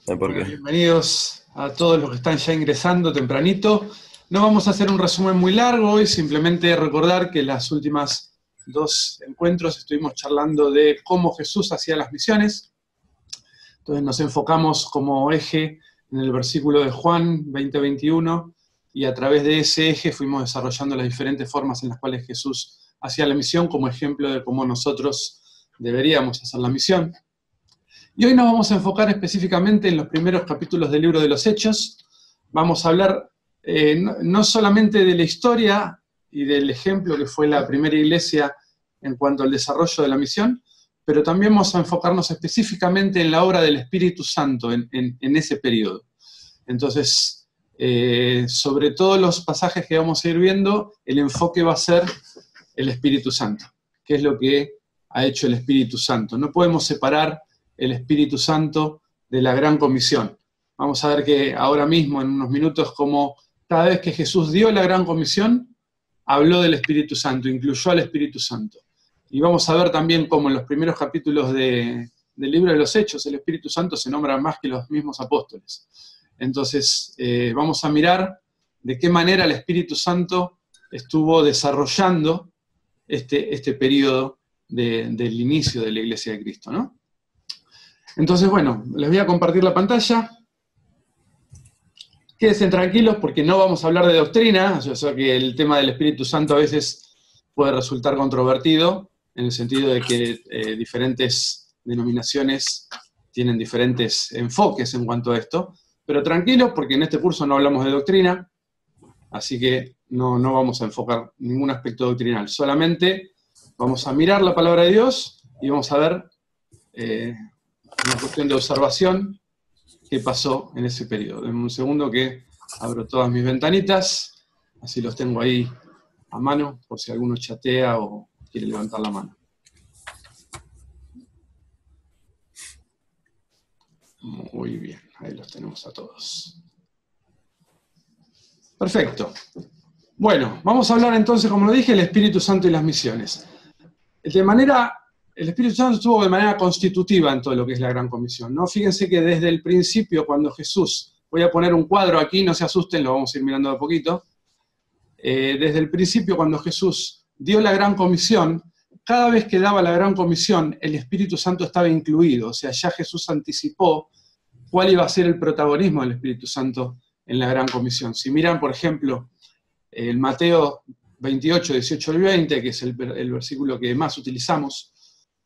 No hay por Bueno, qué. bienvenidos a todos los que están ya ingresando tempranito. No vamos a hacer un resumen muy largo hoy, simplemente recordar que las últimas dos encuentros estuvimos charlando de cómo Jesús hacía las misiones. Entonces nos enfocamos como eje en el versículo de Juan 20:21 y a través de ese eje fuimos desarrollando las diferentes formas en las cuales Jesús hacía la misión como ejemplo de cómo nosotros deberíamos hacer la misión. Y hoy nos vamos a enfocar específicamente en los primeros capítulos del libro de los Hechos. Vamos a hablar no solamente de la historia y del ejemplo que fue la primera iglesia en cuanto al desarrollo de la misión, pero también vamos a enfocarnos específicamente en la obra del Espíritu Santo en ese periodo. Entonces, sobre todos los pasajes que vamos a ir viendo, el enfoque va a ser el Espíritu Santo, que es lo que ha hecho el Espíritu Santo. No podemos separar el Espíritu Santo de la Gran Comisión. Vamos a ver que ahora mismo, en unos minutos, como cada vez que Jesús dio la Gran Comisión, habló del Espíritu Santo, incluyó al Espíritu Santo. Y vamos a ver también cómo en los primeros capítulos del libro de los Hechos, el Espíritu Santo se nombra más que los mismos apóstoles. Entonces, vamos a mirar de qué manera el Espíritu Santo estuvo desarrollando este periodo del inicio de la Iglesia de Cristo, ¿no? Entonces, bueno, les voy a compartir la pantalla. Quédense tranquilos porque no vamos a hablar de doctrina. Yo sé que el tema del Espíritu Santo a veces puede resultar controvertido, en el sentido de que diferentes denominaciones tienen diferentes enfoques en cuanto a esto. Pero tranquilos porque en este curso no hablamos de doctrina, así que no vamos a enfocar ningún aspecto doctrinal. Solamente vamos a mirar la palabra de Dios y vamos a ver una cuestión de observación qué pasó en ese periodo. Denme un segundo que abro todas mis ventanitas, así los tengo ahí a mano, por si alguno chatea o quiere levantar la mano. Muy bien, ahí los tenemos a todos. Perfecto. Bueno, vamos a hablar entonces, como lo dije, del Espíritu Santo y las misiones. El Espíritu Santo estuvo de manera constitutiva en todo lo que es la Gran Comisión, ¿no? Fíjense que desde el principio, cuando Jesús, voy a poner un cuadro aquí, no se asusten, lo vamos a ir mirando de a poquito. Desde el principio, cuando Jesús dio la Gran Comisión, cada vez que daba la Gran Comisión, el Espíritu Santo estaba incluido, o sea, ya Jesús anticipó cuál iba a ser el protagonismo del Espíritu Santo en la Gran Comisión. Si miran, por ejemplo, el Mateo 28, 18 al 20, que es el versículo que más utilizamos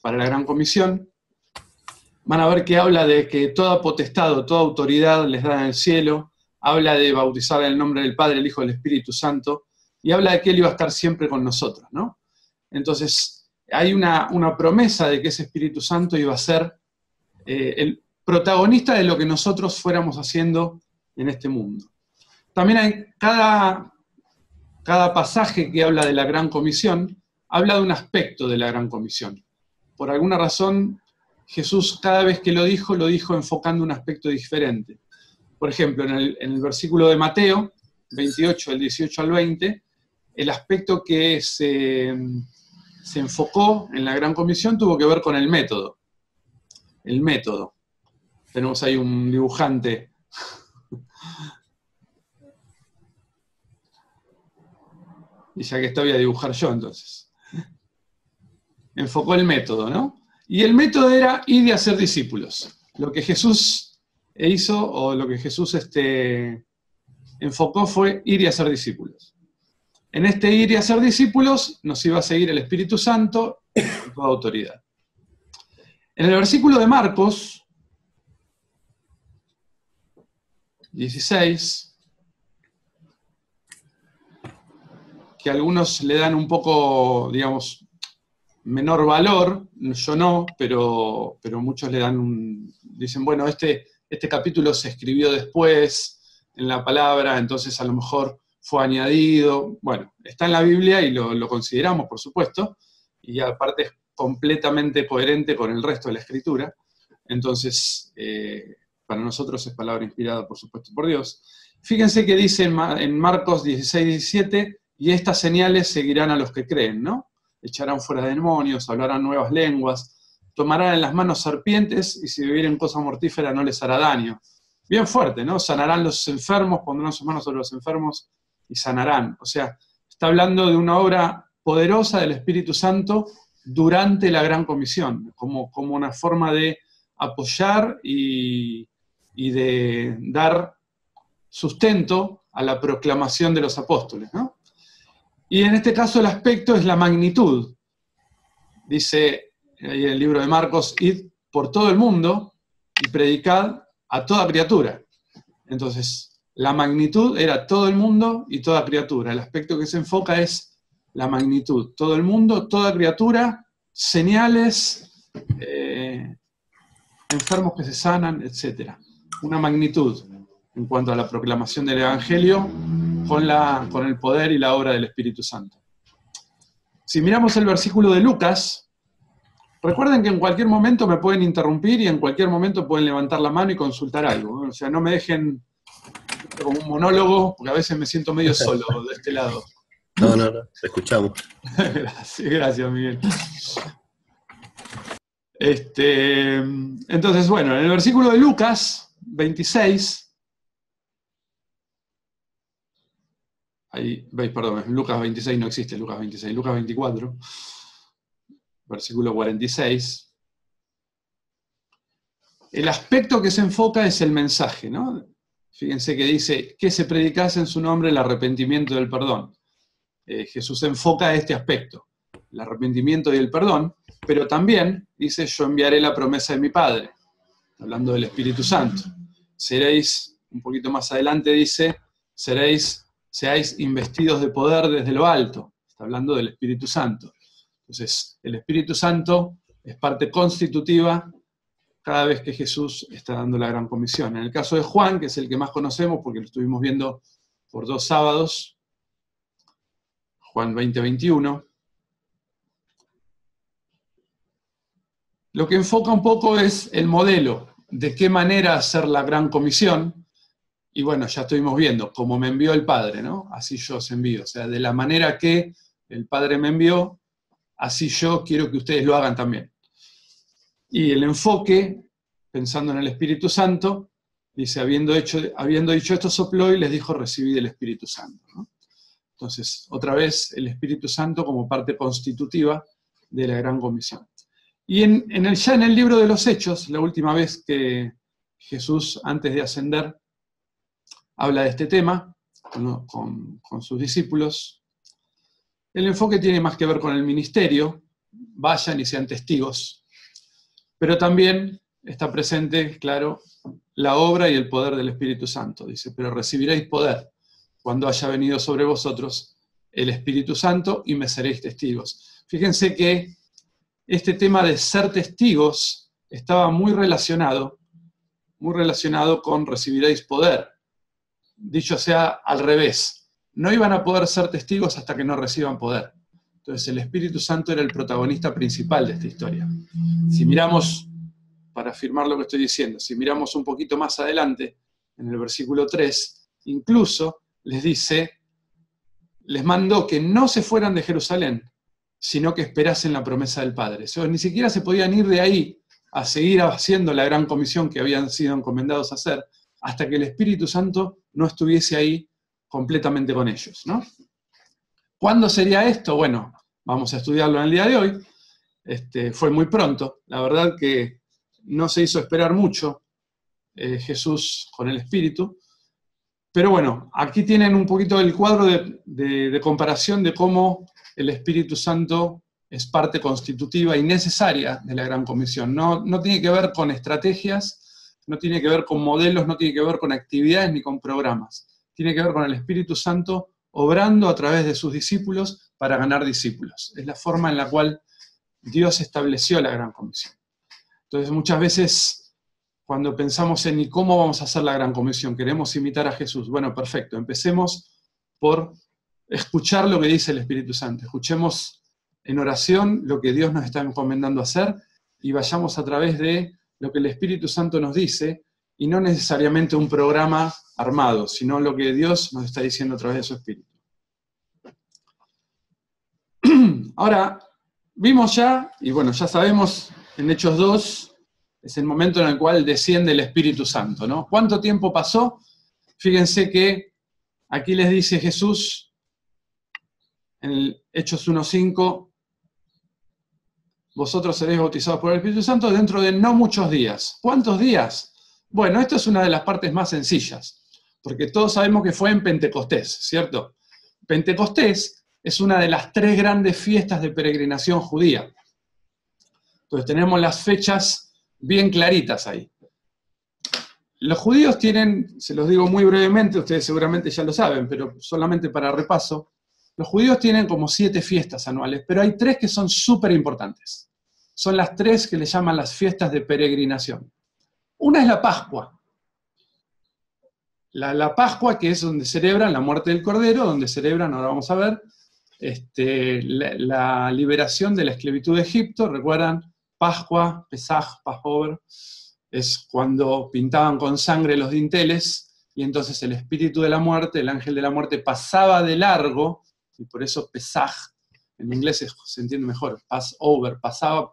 para la Gran Comisión, van a ver que habla de que toda potestad o toda autoridad les da en el cielo, habla de bautizar en el nombre del Padre, el Hijo y el Espíritu Santo, y habla de que Él iba a estar siempre con nosotros, ¿no? Entonces, hay una promesa de que ese Espíritu Santo iba a ser el protagonista de lo que nosotros fuéramos haciendo en este mundo. También hay cada pasaje que habla de la Gran Comisión, habla de un aspecto de la Gran Comisión. Por alguna razón, Jesús cada vez que lo dijo enfocando un aspecto diferente. Por ejemplo, en el versículo de Mateo 28, del 18 al 20, el aspecto que se enfocó en la Gran Comisión tuvo que ver con el método. El método. Tenemos ahí un dibujante. Y ya que estoy, voy a dibujar yo entonces. Enfocó el método, ¿no? Y el método era ir y hacer discípulos. Lo que Jesús hizo, o lo que Jesús enfocó fue ir y hacer discípulos. En este ir y hacer discípulos nos iba a seguir el Espíritu Santo con toda autoridad. En el versículo de Marcos 16, que algunos le dan un poco, digamos, menor valor, yo no, pero muchos le dan dicen, bueno, este capítulo se escribió después en la palabra, entonces a lo mejor fue añadido. Bueno, está en la Biblia y lo consideramos, por supuesto, y aparte es completamente coherente con el resto de la Escritura. Entonces, para nosotros es palabra inspirada, por supuesto, por Dios. Fíjense que dice en Marcos 16, 17, y estas señales seguirán a los que creen, ¿no? Echarán fuera demonios, hablarán nuevas lenguas, tomarán en las manos serpientes, y si bebieren cosa mortífera no les hará daño. Bien fuerte, ¿no? Sanarán los enfermos, pondrán sus manos sobre los enfermos y sanarán. O sea, está hablando de una obra poderosa del Espíritu Santo durante la Gran Comisión, como una forma de apoyar y de dar sustento a la proclamación de los apóstoles, ¿no? Y en este caso el aspecto es la magnitud. Dice ahí en el libro de Marcos, id por todo el mundo y predicad a toda criatura. Entonces, la magnitud era todo el mundo y toda criatura. El aspecto que se enfoca es la magnitud. Todo el mundo, toda criatura, señales, enfermos que se sanan, etc. Una magnitud en cuanto a la proclamación del Evangelio con el poder y la obra del Espíritu Santo. Si miramos el versículo de Lucas, recuerden que en cualquier momento me pueden interrumpir y en cualquier momento pueden levantar la mano y consultar algo, ¿no? O sea, no me dejen como un monólogo, porque a veces me siento medio solo de este lado. No, te escuchamos. Gracias, Miguel. Entonces, bueno, en el versículo de Lucas 26, ahí veis, perdón, Lucas 26 no existe, Lucas 26, Lucas 24, versículo 46. El aspecto que se enfoca es el mensaje, ¿no? Fíjense que dice, que se predicase en su nombre el arrepentimiento y el perdón. Jesús enfoca este aspecto, el arrepentimiento y el perdón, pero también dice, yo enviaré la promesa de mi Padre, hablando del Espíritu Santo. Seréis, un poquito más adelante dice, seáis investidos de poder desde lo alto, está hablando del Espíritu Santo. Entonces, el Espíritu Santo es parte constitutiva cada vez que Jesús está dando la Gran Comisión. En el caso de Juan, que es el que más conocemos porque lo estuvimos viendo por 2 sábados, Juan 20:21, lo que enfoca un poco es el modelo, de qué manera hacer la Gran Comisión, y bueno, ya estuvimos viendo, como me envió el Padre, ¿no? Así yo os envío, o sea, de la manera que el Padre me envió, así yo quiero que ustedes lo hagan también. Y el enfoque, pensando en el Espíritu Santo, dice, habiendo dicho esto, sopló y les dijo, recibid el Espíritu Santo, ¿no? Entonces, otra vez, el Espíritu Santo como parte constitutiva de la Gran Comisión. Y ya en el libro de los Hechos, la última vez que Jesús, antes de ascender, habla de este tema con sus discípulos, el enfoque tiene más que ver con el ministerio, vayan y sean testigos, pero también está presente, claro, la obra y el poder del Espíritu Santo. Dice, pero recibiréis poder cuando haya venido sobre vosotros el Espíritu Santo y me seréis testigos. Fíjense que este tema de ser testigos estaba muy relacionado con recibiréis poder. Dicho sea al revés, no iban a poder ser testigos hasta que no reciban poder. Entonces el Espíritu Santo era el protagonista principal de esta historia. Si miramos, para afirmar lo que estoy diciendo, si miramos un poquito más adelante, en el versículo 3, incluso les dice, les mandó que no se fueran de Jerusalén, sino que esperasen la promesa del Padre. O sea, ni siquiera se podían ir de ahí a seguir haciendo la gran comisión que habían sido encomendados a hacer, hasta que el Espíritu Santo no estuviese ahí completamente con ellos, ¿no? ¿Cuándo sería esto? Bueno, vamos a estudiarlo en el día de hoy. Fue muy pronto. La verdad que no se hizo esperar mucho Jesús con el Espíritu. Pero bueno, aquí tienen un poquito el cuadro de comparación de cómo el Espíritu Santo es parte constitutiva y necesaria de la Gran Comisión. No tiene que ver con estrategias, no tiene que ver con modelos, no tiene que ver con actividades ni con programas. Tiene que ver con el Espíritu Santo obrando a través de sus discípulos para ganar discípulos. Es la forma en la cual Dios estableció la Gran Comisión. Entonces muchas veces, cuando pensamos en ¿y cómo vamos a hacer la Gran Comisión? Queremos imitar a Jesús. Bueno, perfecto. Empecemos por escuchar lo que dice el Espíritu Santo. Escuchemos en oración lo que Dios nos está encomendando hacer y vayamos a través de lo que el Espíritu Santo nos dice y no necesariamente un programa armado, sino lo que Dios nos está diciendo a través de su Espíritu. Ahora, vimos ya, y bueno, ya sabemos en Hechos 2, es el momento en el cual desciende el Espíritu Santo, ¿no? ¿Cuánto tiempo pasó? Fíjense que aquí les dice Jesús, en el Hechos 1:5, vosotros seréis bautizados por el Espíritu Santo dentro de no muchos días. ¿Cuántos días? Bueno, esto es una de las partes más sencillas, porque todos sabemos que fue en Pentecostés, ¿cierto? Pentecostés es una de las 3 grandes fiestas de peregrinación judía. Entonces tenemos las fechas bien claritas ahí. Los judíos tienen, se los digo muy brevemente, ustedes seguramente ya lo saben, pero solamente para repaso, los judíos tienen como 7 fiestas anuales, pero hay 3 que son súper importantes. Son las 3 que le llaman las fiestas de peregrinación. Una es la Pascua. La Pascua, que es donde celebran la muerte del Cordero, donde celebran, ahora vamos a ver, la liberación de la esclavitud de Egipto. ¿Recuerdan? Pascua, Pesaj, Passover, es cuando pintaban con sangre los dinteles, y entonces el espíritu de la muerte, el ángel de la muerte, pasaba de largo, y por eso Pesaj, en inglés se entiende mejor, Passover, pasaba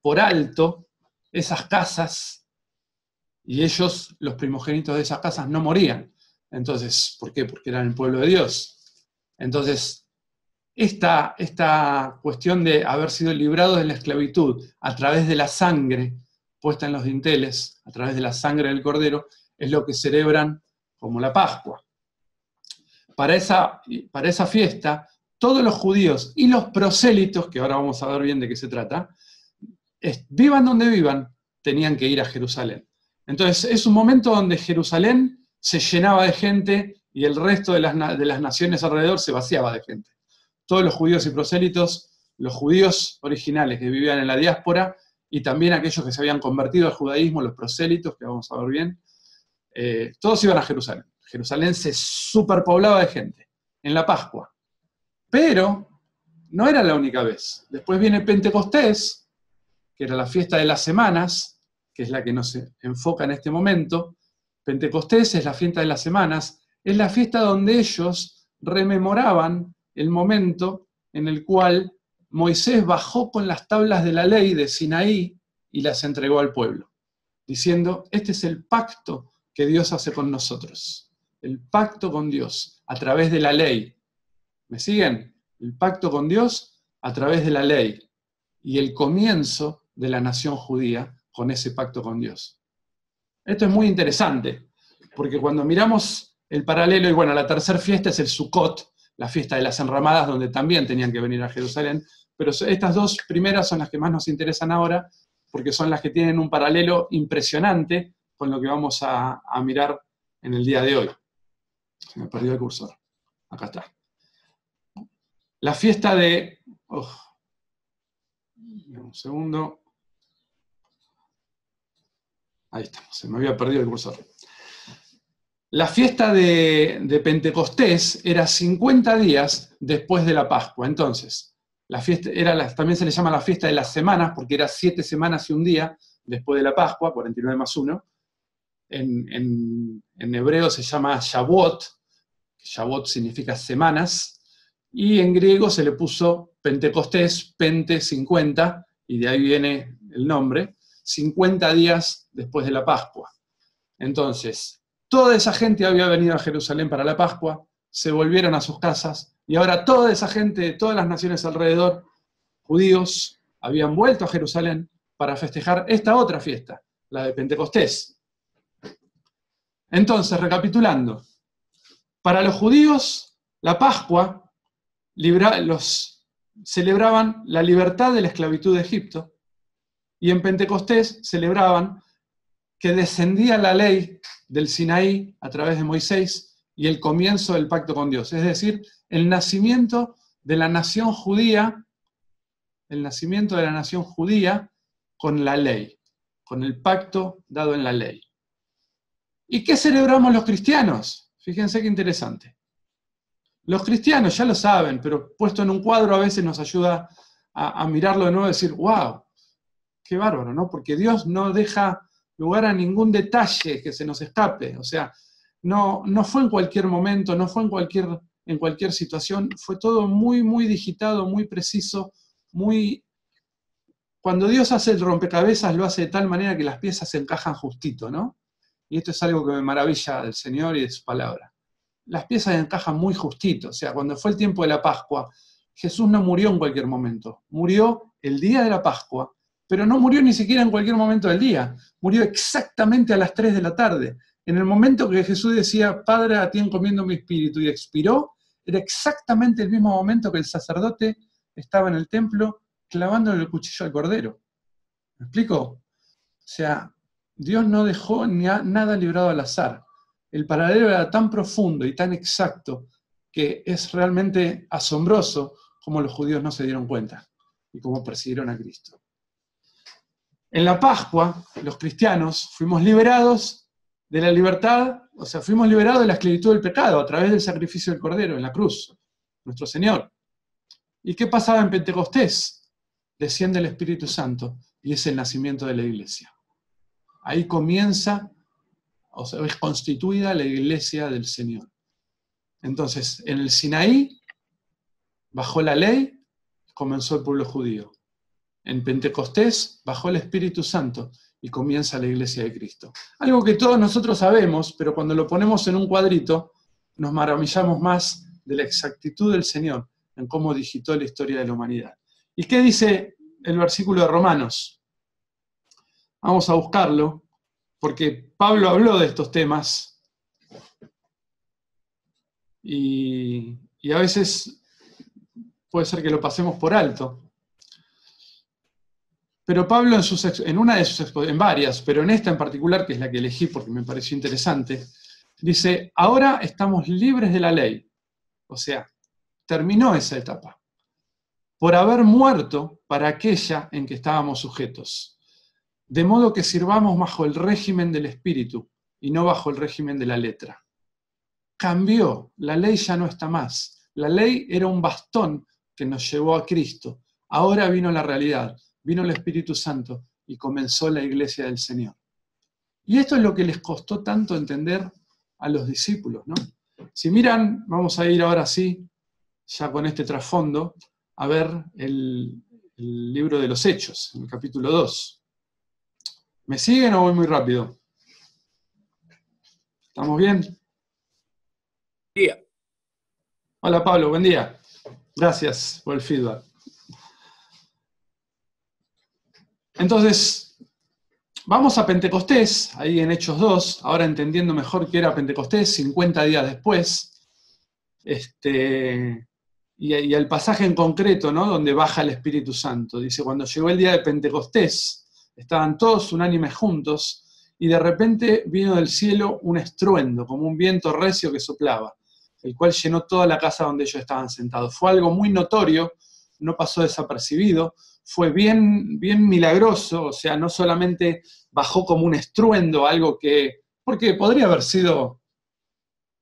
por alto esas casas, y ellos, los primogénitos de esas casas, no morían. Entonces, ¿por qué? Porque eran el pueblo de Dios. Entonces, esta cuestión de haber sido librados de la esclavitud a través de la sangre puesta en los dinteles, a través de la sangre del Cordero, es lo que celebran como la Pascua. Para esa fiesta, todos los judíos y los prosélitos, que ahora vamos a ver bien de qué se trata, vivan donde vivan, tenían que ir a Jerusalén. Entonces, es un momento donde Jerusalén se llenaba de gente y el resto de las naciones alrededor se vaciaba de gente. Todos los judíos y prosélitos, los judíos originales que vivían en la diáspora, y también aquellos que se habían convertido al judaísmo, los prosélitos, que vamos a ver bien, todos iban a Jerusalén. Jerusalén se superpoblaba de gente en la Pascua. Pero no era la única vez. Después viene Pentecostés, que era la fiesta de las semanas, que es la que nos enfoca en este momento. Pentecostés es la fiesta de las semanas, es la fiesta donde ellos rememoraban el momento en el cual Moisés bajó con las tablas de la ley de Sinaí y las entregó al pueblo, diciendo, este es el pacto que Dios hace con nosotros, el pacto con Dios a través de la ley. ¿Me siguen? El pacto con Dios a través de la ley y el comienzo de la nación judía con ese pacto con Dios. Esto es muy interesante, porque cuando miramos el paralelo, y bueno, la tercera fiesta es el Sukkot, la fiesta de las enramadas, donde también tenían que venir a Jerusalén, pero estas 2 primeras son las que más nos interesan ahora, porque son las que tienen un paralelo impresionante con lo que vamos a mirar en el día de hoy. Se me perdió el cursor. Acá está. La fiesta de... un segundo. Ahí estamos, se me había perdido el cursor. La fiesta de Pentecostés era 50 días después de la Pascua. Entonces, la fiesta también se le llama la fiesta de las semanas, porque era 7 semanas y un día después de la Pascua, 49 más 1. En hebreo se llama Shavuot. Shavuot significa semanas. Y en griego se le puso Pentecostés, Pente 50, y de ahí viene el nombre, 50 días después de la Pascua. Entonces, toda esa gente había venido a Jerusalén para la Pascua, se volvieron a sus casas, y ahora toda esa gente de todas las naciones alrededor, judíos, habían vuelto a Jerusalén para festejar esta otra fiesta, la de Pentecostés. Entonces, recapitulando, para los judíos, la Pascua celebraban la libertad de la esclavitud de Egipto, y en Pentecostés celebraban que descendía la ley del Sinaí a través de Moisés y el comienzo del pacto con Dios, es decir, el nacimiento de la nación judía, con la ley, con el pacto dado en la ley. ¿Y qué celebramos los cristianos? Fíjense qué interesante. Los cristianos ya lo saben, pero puesto en un cuadro a veces nos ayuda a mirarlo de nuevo y decir, wow, qué bárbaro, ¿no? Porque Dios no deja lugar a ningún detalle que se nos escape. O sea, no fue en cualquier momento, no fue en cualquier situación, fue todo muy, muy digitado, muy preciso, muy cuando Dios hace el rompecabezas, lo hace de tal manera que las piezas se encajan justito, ¿no? Y esto es algo que me maravilla del Señor y de su palabra. Las piezas encajan muy justito. O sea, cuando fue el tiempo de la Pascua, Jesús no murió en cualquier momento. Murió el día de la Pascua, pero no murió ni siquiera en cualquier momento del día. Murió exactamente a las 3 de la tarde. En el momento que Jesús decía, Padre, a ti encomiendo mi espíritu, y expiró, era exactamente el mismo momento que el sacerdote estaba en el templo clavándole el cuchillo al cordero. ¿Me explico? O sea, Dios no dejó nada librado al azar. El paralelo era tan profundo y tan exacto que es realmente asombroso como los judíos no se dieron cuenta y cómo persiguieron a Cristo. En la Pascua, los cristianos fuimos liberados de la libertad, o sea, fuimos liberados de la esclavitud del pecado a través del sacrificio del Cordero en la cruz, nuestro Señor. ¿Y qué pasaba en Pentecostés? Desciende el Espíritu Santo y es el nacimiento de la iglesia. Ahí comienza, o sea, es constituida la iglesia del Señor. Entonces, en el Sinaí, bajó la ley, comenzó el pueblo judío. En Pentecostés, bajó el Espíritu Santo y comienza la iglesia de Cristo. Algo que todos nosotros sabemos, pero cuando lo ponemos en un cuadrito, nos maravillamos más de la exactitud del Señor en cómo digitó la historia de la humanidad. ¿Y qué dice el versículo de Romanos? Vamos a buscarlo, porque Pablo habló de estos temas y a veces puede ser que lo pasemos por alto. Pero Pablo en varias, pero en esta en particular, que es la que elegí porque me pareció interesante, dice, ahora estamos libres de la ley. O sea, terminó esa etapa. Por haber muerto para aquella en que estábamos sujetos. De modo que sirvamos bajo el régimen del espíritu y no bajo el régimen de la letra. Cambió, la ley ya no está más. La ley era un bastón que nos llevó a Cristo. Ahora vino la realidad, vino el Espíritu Santo y comenzó la iglesia del Señor. Y esto es lo que les costó tanto entender a los discípulos, ¿no? Si miran, vamos a ir ahora sí, ya con este trasfondo, a ver el libro de los Hechos, en el capítulo 2. ¿Me siguen o voy muy rápido? ¿Estamos bien? Día. Hola Pablo, buen día. Gracias por el feedback. Entonces, vamos a Pentecostés, ahí en Hechos 2, ahora entendiendo mejor qué era Pentecostés, 50 días después, y al pasaje en concreto, ¿no? Donde baja el Espíritu Santo. Dice, cuando llegó el día de Pentecostés, estaban todos unánimes juntos, y de repente vino del cielo un estruendo, como un viento recio que soplaba, el cual llenó toda la casa donde ellos estaban sentados. Fue algo muy notorio, no pasó desapercibido, fue bien milagroso, o sea, no solamente bajó como un estruendo, algo que, porque podría haber sido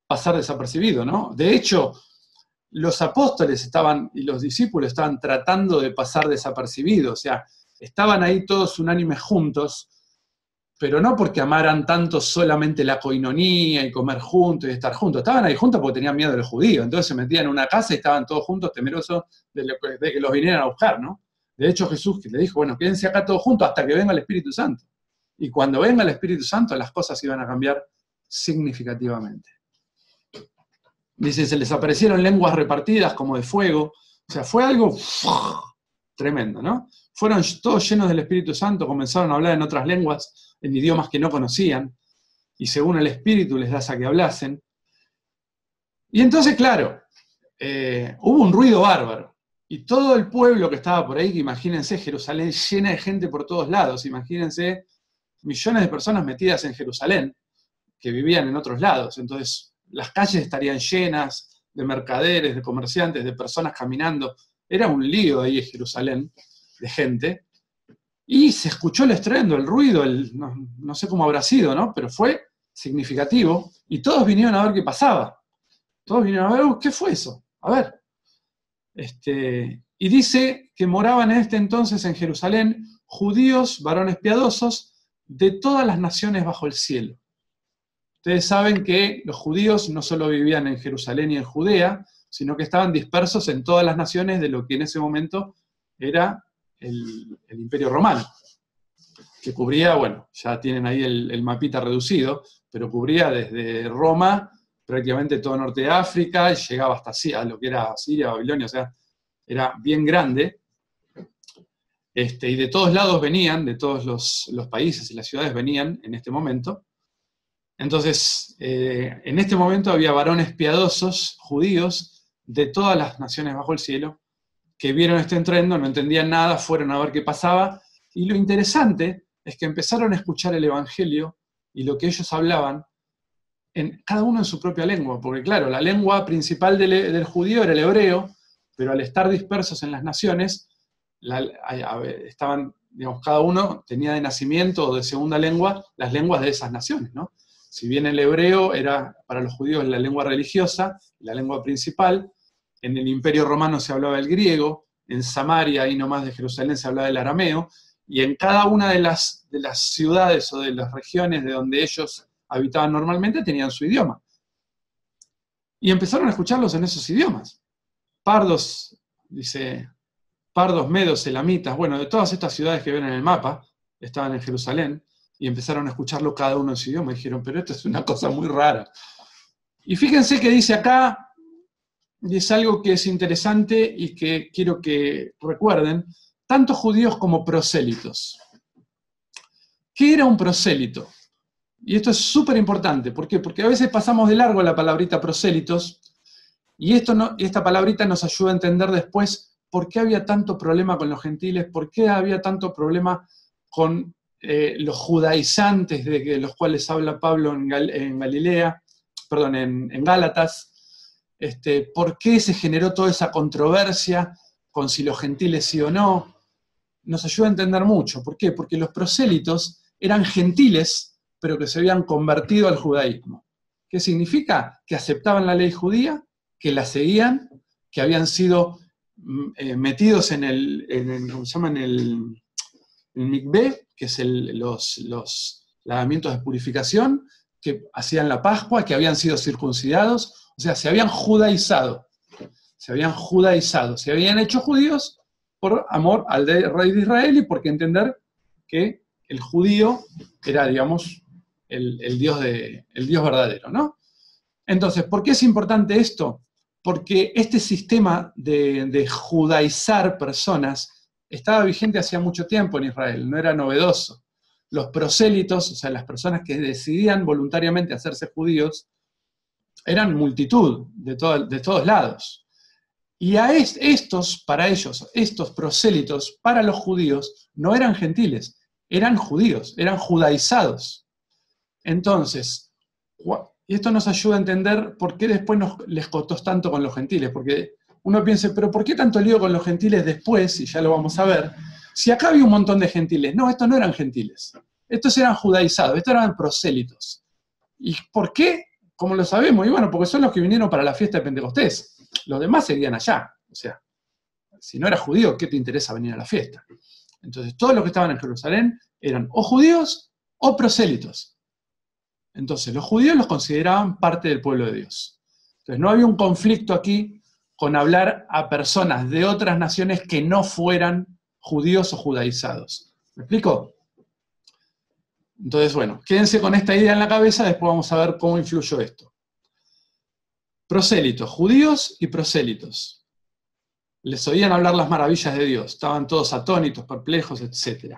pasar desapercibido, ¿no? De hecho, los apóstoles y los discípulos estaban tratando de pasar desapercibidos, o sea, estaban ahí todos unánimes juntos, pero no porque amaran tanto solamente la coinonía y comer juntos y estar juntos, estaban ahí juntos porque tenían miedo de los judíos, entonces se metían en una casa y estaban todos juntos temerosos de que los vinieran a buscar, ¿no? De hecho, Jesús le dijo, bueno, quédense acá todos juntos hasta que venga el Espíritu Santo. Y cuando venga el Espíritu Santo, las cosas iban a cambiar significativamente. Dice, se les aparecieron lenguas repartidas como de fuego. O sea, fue algo tremendo, ¿no? Fueron todos llenos del Espíritu Santo, comenzaron a hablar en otras lenguas, en idiomas que no conocían, y según el Espíritu les da a que hablasen. Y entonces, claro, hubo un ruido bárbaro. Y todo el pueblo que estaba por ahí, que imagínense, Jerusalén llena de gente por todos lados, imagínense millones de personas metidas en Jerusalén, que vivían en otros lados. Entonces, las calles estarían llenas de mercaderes, de comerciantes, de personas caminando. Era un lío ahí en Jerusalén, de gente. Y se escuchó el estruendo, el ruido, no sé cómo habrá sido, ¿no? Pero fue significativo. Y todos vinieron a ver qué pasaba. Todos vinieron a ver, ¿qué fue eso? A ver. Y dice que moraban en este entonces en Jerusalén judíos, varones piadosos, de todas las naciones bajo el cielo. Ustedes saben que los judíos no solo vivían en Jerusalén y en Judea, sino que estaban dispersos en todas las naciones de lo que en ese momento era el Imperio Romano, que cubría, bueno, ya tienen ahí el mapita reducido, pero cubría desde Roma prácticamente todo norte de África, y llegaba hasta a lo que era Siria, Babilonia, o sea, era bien grande. Y de todos lados venían, de todos los países y las ciudades venían en este momento. Entonces, en este momento había varones piadosos, judíos, de todas las naciones bajo el cielo, que vieron este estruendo, no entendían nada, fueron a ver qué pasaba, y lo interesante es que empezaron a escuchar el Evangelio y lo que ellos hablaban, cada uno en su propia lengua, porque claro, la lengua principal del judío era el hebreo, pero al estar dispersos en las naciones, estaban, digamos, cada uno tenía de nacimiento o de segunda lengua las lenguas de esas naciones, ¿no? Si bien el hebreo era para los judíos la lengua religiosa, la lengua principal, en el Imperio Romano se hablaba el griego, en Samaria, ahí nomás de Jerusalén, se hablaba el arameo, y en cada una de las ciudades o de las regiones de donde ellos habitaban normalmente tenían su idioma. Y empezaron a escucharlos en esos idiomas. Pardos, dice, pardos, medos, elamitas, bueno, de todas estas ciudades que ven en el mapa, estaban en Jerusalén, y empezaron a escucharlo cada uno en su idioma, y dijeron, pero esto es una cosa muy rara. Y fíjense que dice acá, y es algo que es interesante y que quiero que recuerden, tanto judíos como prosélitos. ¿Qué era un prosélito? Y esto es súper importante. ¿Por qué? Porque a veces pasamos de largo la palabrita prosélitos, y esta palabrita nos ayuda a entender después por qué había tanto problema con los gentiles, por qué había tanto problema con los judaizantes de los cuales habla Pablo en Galilea, perdón, en Gálatas, por qué se generó toda esa controversia con si los gentiles sí o no. Nos ayuda a entender mucho. ¿Por qué? Porque los prosélitos eran gentiles, pero que se habían convertido al judaísmo. ¿Qué significa? Que aceptaban la ley judía, que la seguían, que habían sido metidos en ¿cómo se llama? En el mikvé, que es los lavamientos de purificación, que hacían la Pascua, que habían sido circuncidados, o sea, se habían judaizado, se habían hecho judíos por amor al rey de Israel y porque entender que el judío era, digamos, el Dios verdadero, ¿no? Entonces, ¿por qué es importante esto? Porque este sistema de judaizar personas estaba vigente hacía mucho tiempo en Israel, no era novedoso. Los prosélitos, o sea, las personas que decidían voluntariamente hacerse judíos, eran multitud de todos lados. Y para ellos, estos prosélitos, para los judíos, no eran gentiles, eran judíos, eran judaizados. Entonces, y esto nos ayuda a entender por qué después les costó tanto con los gentiles, porque uno piensa, pero ¿por qué tanto lío con los gentiles después? Y ya lo vamos a ver. Si acá había un montón de gentiles. No, estos no eran gentiles. Estos eran judaizados, estos eran prosélitos. ¿Y por qué? Como lo sabemos, y bueno, porque son los que vinieron para la fiesta de Pentecostés. Los demás seguían allá. O sea, si no eras judío, ¿qué te interesa venir a la fiesta? Entonces, todos los que estaban en Jerusalén eran o judíos o prosélitos. Entonces, los judíos los consideraban parte del pueblo de Dios. Entonces, no había un conflicto aquí con hablar a personas de otras naciones que no fueran judíos o judaizados. ¿Me explico? Entonces, bueno, quédense con esta idea en la cabeza, después vamos a ver cómo influyó esto. Prosélitos, judíos y prosélitos. Les oían hablar las maravillas de Dios, estaban todos atónitos, perplejos, etc.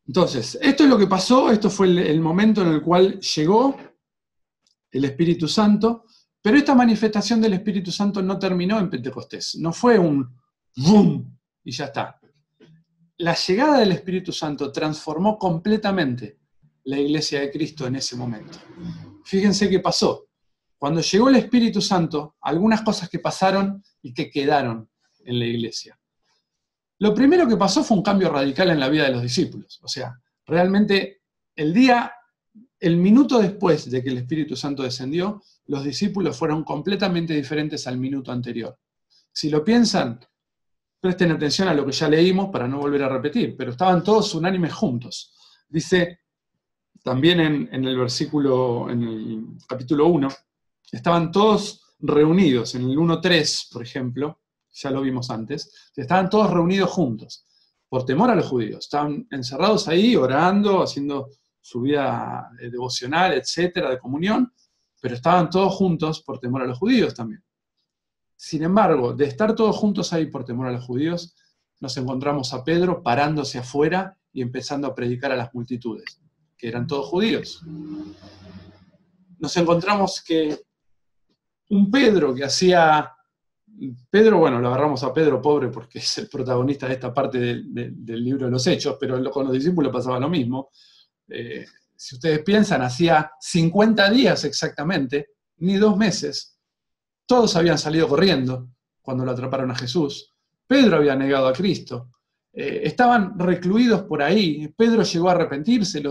Entonces, esto es lo que pasó, esto fue el momento en el cual llegó el Espíritu Santo, pero esta manifestación del Espíritu Santo no terminó en Pentecostés, no fue un boom y ya está. La llegada del Espíritu Santo transformó completamente la iglesia de Cristo en ese momento. Fíjense qué pasó. Cuando llegó el Espíritu Santo, algunas cosas que pasaron y que quedaron en la iglesia. Lo primero que pasó fue un cambio radical en la vida de los discípulos. O sea, realmente el minuto después de que el Espíritu Santo descendió, los discípulos fueron completamente diferentes al minuto anterior. Si lo piensan, presten atención a lo que ya leímos para no volver a repetir, pero estaban todos unánimes juntos. Dice también en el capítulo 1, estaban todos reunidos, en el 1.3, por ejemplo, ya lo vimos antes, estaban todos reunidos juntos, por temor a los judíos. Estaban encerrados ahí, orando, haciendo su vida devocional, etcétera, de comunión, pero estaban todos juntos por temor a los judíos también. Sin embargo, de estar todos juntos ahí por temor a los judíos, nos encontramos a Pedro parándose afuera y empezando a predicar a las multitudes, que eran todos judíos. Nos encontramos que un Pedro que hacía... Pedro, bueno, lo agarramos a Pedro pobre porque es el protagonista de esta parte del libro de los Hechos, pero con los discípulos pasaba lo mismo. Si ustedes piensan, hacía 50 días exactamente, ni 2 meses, todos habían salido corriendo cuando lo atraparon a Jesús. Pedro había negado a Cristo. Estaban recluidos por ahí. Pedro llegó a arrepentirse.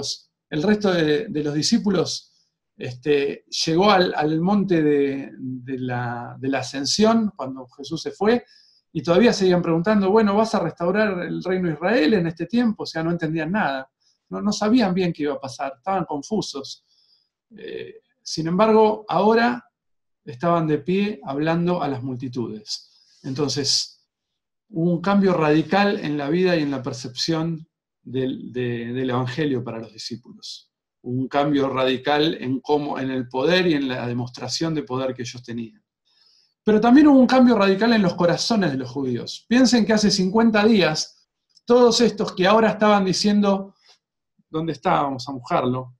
El resto de los discípulos llegó al monte de la Ascensión cuando Jesús se fue y todavía seguían preguntando, bueno, ¿vas a restaurar el reino de Israel en este tiempo? O sea, no entendían nada. No sabían bien qué iba a pasar. Estaban confusos. Sin embargo, ahora estaban de pie hablando a las multitudes. Entonces, hubo un cambio radical en la vida y en la percepción del Evangelio para los discípulos. Hubo un cambio radical en el poder y en la demostración de poder que ellos tenían. Pero también hubo un cambio radical en los corazones de los judíos. Piensen que hace 50 días, todos estos que ahora estaban diciendo, ¿dónde está? Vamos a buscarlo.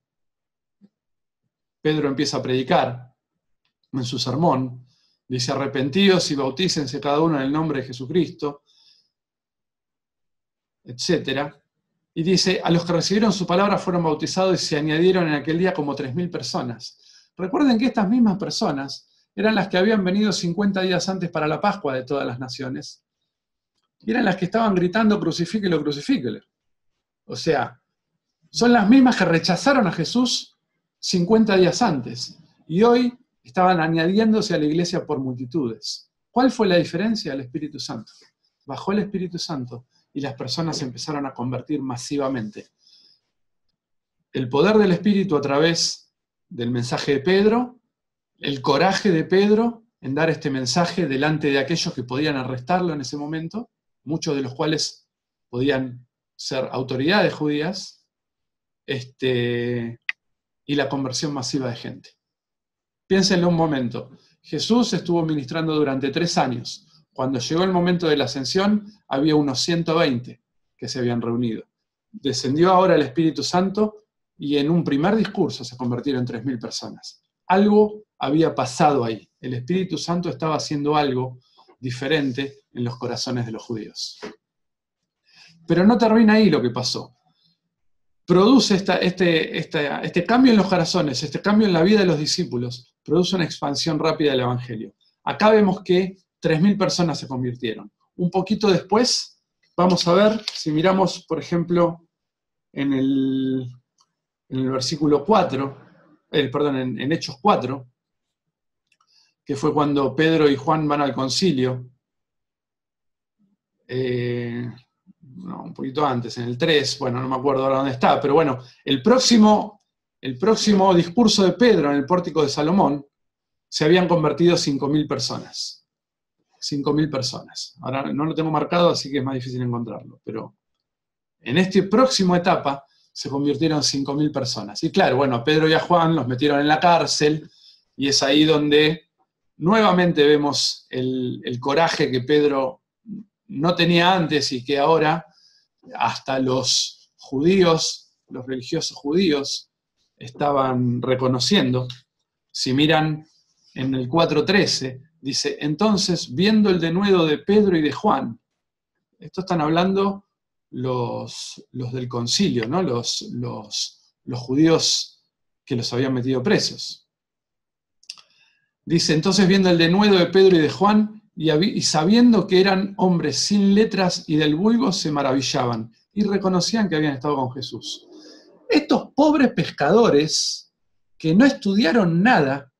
Pedro empieza a predicar en su sermón, dice, arrepentíos y bautícense cada uno en el nombre de Jesucristo, etc. Y dice, a los que recibieron su palabra fueron bautizados y se añadieron en aquel día como 3.000 personas. Recuerden que estas mismas personas eran las que habían venido 50 días antes para la Pascua de todas las naciones, y eran las que estaban gritando, crucifíquelo, crucifíquelo. O sea, son las mismas que rechazaron a Jesús 50 días antes, y hoy estaban añadiéndose a la iglesia por multitudes. ¿Cuál fue la diferencia? El Espíritu Santo. Bajó el Espíritu Santo y las personas se empezaron a convertir masivamente. El poder del Espíritu a través del mensaje de Pedro, el coraje de Pedro en dar este mensaje delante de aquellos que podían arrestarlo en ese momento, muchos de los cuales podían ser autoridades judías, y la conversión masiva de gente. Piénsenlo un momento. Jesús estuvo ministrando durante 3 años. Cuando llegó el momento de la ascensión, había unos 120 que se habían reunido. Descendió ahora el Espíritu Santo y en un primer discurso se convirtieron en 3.000 personas. Algo había pasado ahí. El Espíritu Santo estaba haciendo algo diferente en los corazones de los judíos. Pero no termina ahí lo que pasó. Produce este cambio en los corazones, este cambio en la vida de los discípulos, produce una expansión rápida del Evangelio. Acá vemos que 3.000 personas se convirtieron. Un poquito después, vamos a ver, si miramos, por ejemplo, en el versículo 4, en Hechos 4, que fue cuando Pedro y Juan van al concilio, un poquito antes, en el 3, bueno, no me acuerdo ahora dónde está, pero bueno, el próximo discurso de Pedro en el pórtico de Salomón, se habían convertido 5.000 personas. 5.000 personas. Ahora no lo tengo marcado, así que es más difícil encontrarlo, pero en esta próxima etapa se convirtieron 5.000 personas. Y claro, bueno, a Pedro y a Juan los metieron en la cárcel, y es ahí donde nuevamente vemos el coraje que Pedro no tenía antes y que ahora hasta los judíos, los religiosos judíos, estaban reconociendo. Si miran en el 4.13, dice, entonces, viendo el denuedo de Pedro y de Juan, esto están hablando los del concilio, ¿no? Los judíos que los habían metido presos. Dice, entonces, viendo el denuedo de Pedro y de Juan, y sabiendo que eran hombres sin letras y del vulgo, se maravillaban y reconocían que habían estado con Jesús. Estos pobres pescadores que no estudiaron nada,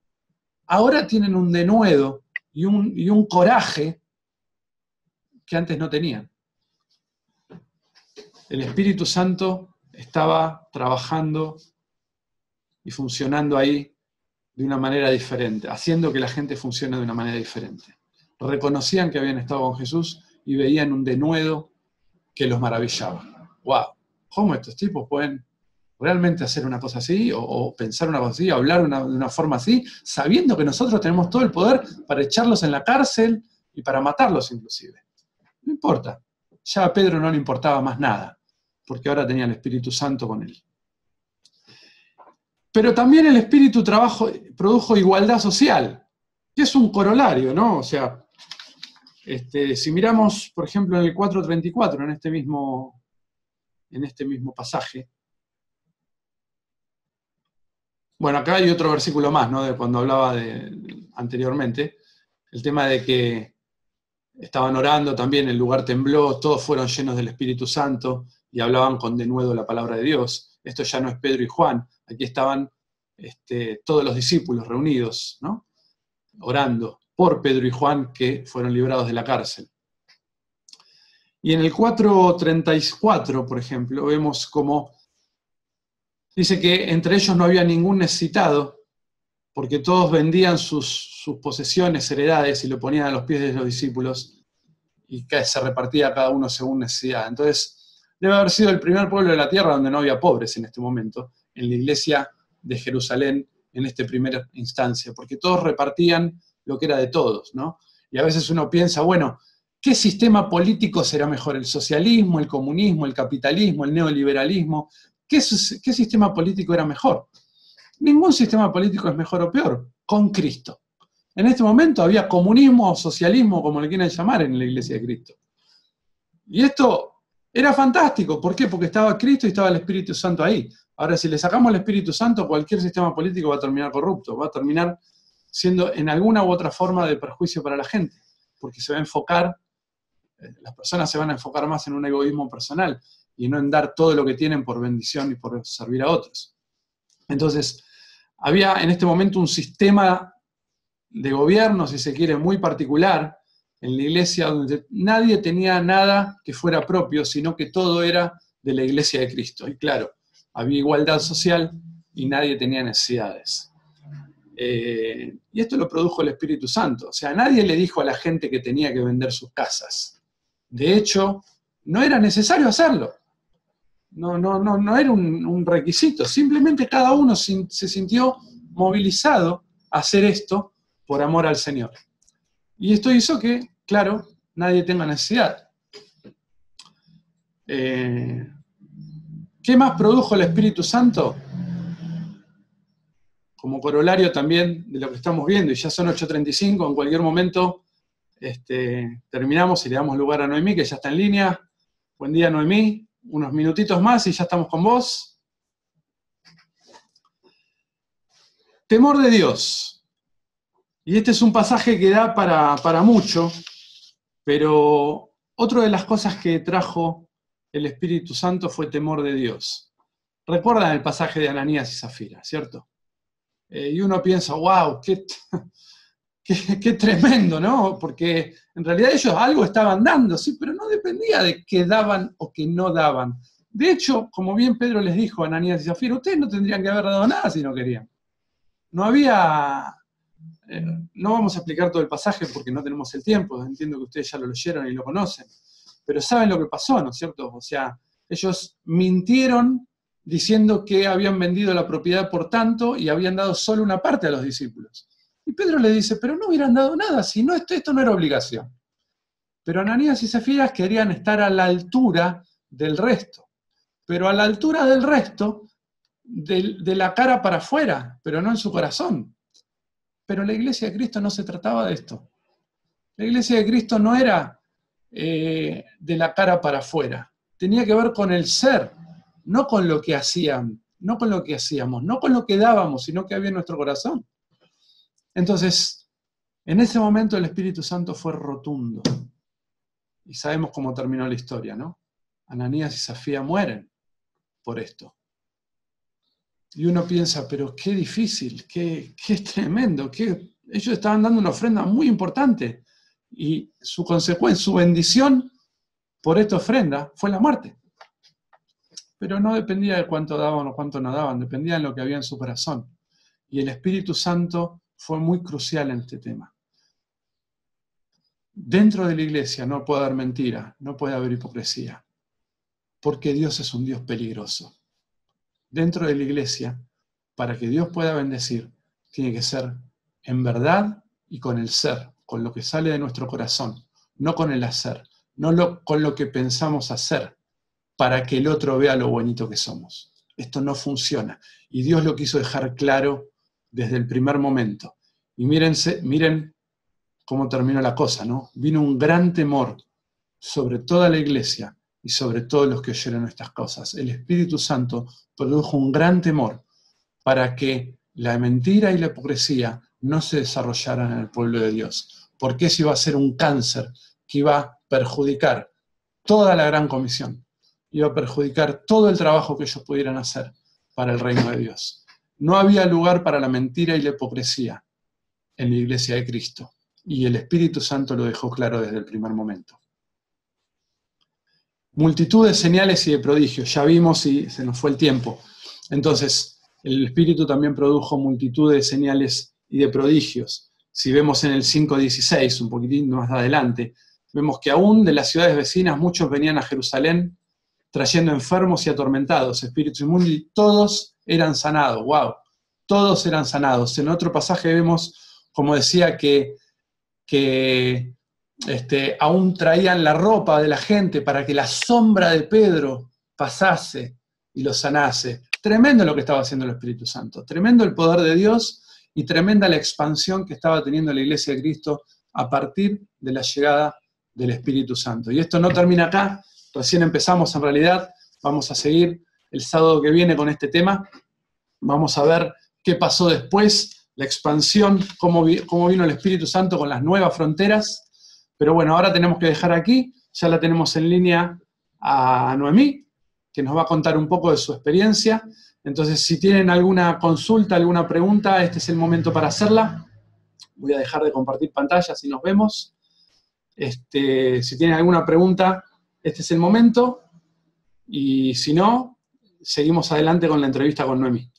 ahora tienen un denuedo y un coraje que antes no tenían. El Espíritu Santo estaba trabajando y funcionando ahí de una manera diferente, haciendo que la gente funcione de una manera diferente. reconocían que habían estado con Jesús y veían un denuedo que los maravillaba. ¡Wow! ¿Cómo estos tipos pueden realmente hacer una cosa así, o pensar una cosa así, o hablar de una forma así, sabiendo que nosotros tenemos todo el poder para echarlos en la cárcel y para matarlos inclusive? No importa. Ya a Pedro no le importaba más nada, porque ahora tenía el Espíritu Santo con él. Pero también el Espíritu produjo igualdad social, que es un corolario, ¿no? O sea, si miramos, por ejemplo, en el 4:34, en este mismo pasaje, bueno, acá hay otro versículo más, ¿no? De cuando hablaba anteriormente, el tema de que estaban orando también, el lugar tembló, todos fueron llenos del Espíritu Santo y hablaban con denuedo la palabra de Dios. Esto ya no es Pedro y Juan, aquí estaban todos los discípulos reunidos, ¿no? Orando por Pedro y Juan, que fueron librados de la cárcel. Y en el 4:34, por ejemplo, vemos cómo dice que entre ellos no había ningún necesitado, porque todos vendían sus posesiones, heredades, y lo ponían a los pies de los discípulos, y se repartía cada uno según necesidad. Entonces, debe haber sido el primer pueblo de la tierra donde no había pobres en este momento, en la iglesia de Jerusalén, en esta primera instancia, porque todos repartían lo que era de todos, ¿no? Y a veces uno piensa, bueno, ¿qué sistema político será mejor? ¿El socialismo, el comunismo, el capitalismo, el neoliberalismo? ¿Qué sistema político era mejor? Ningún sistema político es mejor o peor, con Cristo. En este momento había comunismo o socialismo, como le quieran llamar, en la iglesia de Cristo. Y esto era fantástico. ¿Por qué? Porque estaba Cristo y estaba el Espíritu Santo ahí. Ahora, si le sacamos el Espíritu Santo, cualquier sistema político va a terminar corrupto, va a terminar siendo en alguna u otra forma de perjuicio para la gente, porque se va a enfocar, las personas se van a enfocar más en un egoísmo personal y no en dar todo lo que tienen por bendición y por servir a otros. Entonces, había en este momento un sistema de gobierno, si se quiere, muy particular en la iglesia, donde nadie tenía nada que fuera propio, sino que todo era de la iglesia de Cristo. Y claro, había igualdad social y nadie tenía necesidades. Y esto lo produjo el Espíritu Santo. O sea, nadie le dijo a la gente que tenía que vender sus casas. De hecho, no era necesario hacerlo. No era un requisito. Simplemente cada uno se sintió movilizado a hacer esto por amor al Señor. Y esto hizo que, claro, nadie tenga necesidad. ¿Qué más produjo el Espíritu Santo? Como corolario también de lo que estamos viendo, y ya son 8:35, en cualquier momento terminamos y le damos lugar a Noemí, que ya está en línea. Buen día, Noemí. Unos minutitos más y ya estamos con vos. Temor de Dios. Y este es un pasaje que da para mucho, pero otra de las cosas que trajo el Espíritu Santo fue temor de Dios. Recuerdan el pasaje de Ananías y Zafira, ¿cierto? Y uno piensa, wow, qué tremendo, ¿no? Porque en realidad ellos algo estaban dando, sí, pero no dependía de que daban o que no daban. De hecho, como bien Pedro les dijo a Ananías y Zafira, ustedes no tendrían que haber dado nada si no querían. No había... no vamos a explicar todo el pasaje porque no tenemos el tiempo, entiendo que ustedes ya lo leyeron y lo conocen, pero saben lo que pasó, ¿no es cierto? O sea, ellos mintieron diciendo que habían vendido la propiedad por tanto y habían dado solo una parte a los discípulos. Y Pedro le dice, pero no hubieran dado nada, si no, esto no era obligación. Pero Ananías y Zafira querían estar a la altura del resto, pero a la altura del resto, de la cara para afuera, pero no en su corazón. Pero la iglesia de Cristo no se trataba de esto. La iglesia de Cristo no era de la cara para afuera. Tenía que ver con el ser, no con lo que hacían, no con lo que hacíamos, no con lo que dábamos, sino que había en nuestro corazón. Entonces, en ese momento el Espíritu Santo fue rotundo. Y sabemos cómo terminó la historia, ¿no? Ananías y Zafira mueren por esto. Y uno piensa, pero qué difícil, qué tremendo, ellos estaban dando una ofrenda muy importante y su consecuencia, su bendición por esta ofrenda fue la muerte. Pero no dependía de cuánto daban o cuánto no daban, dependía de lo que había en su corazón. Y el Espíritu Santo fue muy crucial en este tema. Dentro de la iglesia no puede haber mentira, no puede haber hipocresía, porque Dios es un Dios peligroso. Dentro de la iglesia, para que Dios pueda bendecir, tiene que ser en verdad y con el ser, con lo que sale de nuestro corazón, no con el hacer, con lo que pensamos hacer, para que el otro vea lo bonito que somos. Esto no funciona. Y Dios lo quiso dejar claro desde el primer momento. Y miren cómo terminó la cosa, ¿no? Vino un gran temor sobre toda la iglesia y sobre todos los que oyeron estas cosas. El Espíritu Santo produjo un gran temor para que la mentira y la hipocresía no se desarrollaran en el pueblo de Dios, porque eso iba a ser un cáncer que iba a perjudicar toda la gran comisión, iba a perjudicar todo el trabajo que ellos pudieran hacer para el reino de Dios. No había lugar para la mentira y la hipocresía en la iglesia de Cristo, y el Espíritu Santo lo dejó claro desde el primer momento. Multitud de señales y de prodigios, ya vimos y se nos fue el tiempo. Entonces, el Espíritu también produjo multitud de señales y de prodigios. Si vemos en el 5:16, un poquitín más adelante, vemos que aún de las ciudades vecinas muchos venían a Jerusalén trayendo enfermos y atormentados, espíritus inmundos, y todos eran sanados. ¡Wow! Todos eran sanados. En otro pasaje vemos, como decía, que aún traían la ropa de la gente para que la sombra de Pedro pasase y lo sanase. Tremendo lo que estaba haciendo el Espíritu Santo, tremendo el poder de Dios y tremenda la expansión que estaba teniendo la Iglesia de Cristo a partir de la llegada del Espíritu Santo. Y esto no termina acá, recién empezamos en realidad, vamos a seguir el sábado que viene con este tema, vamos a ver qué pasó después, la expansión, cómo vino el Espíritu Santo con las nuevas fronteras. Pero bueno, ahora tenemos que dejar aquí, ya la tenemos en línea a Noemí, que nos va a contar un poco de su experiencia. Entonces, si tienen alguna consulta, alguna pregunta, este es el momento para hacerla. Voy a dejar de compartir pantalla, así nos vemos. Si tienen alguna pregunta, este es el momento. Y si no, seguimos adelante con la entrevista con Noemí.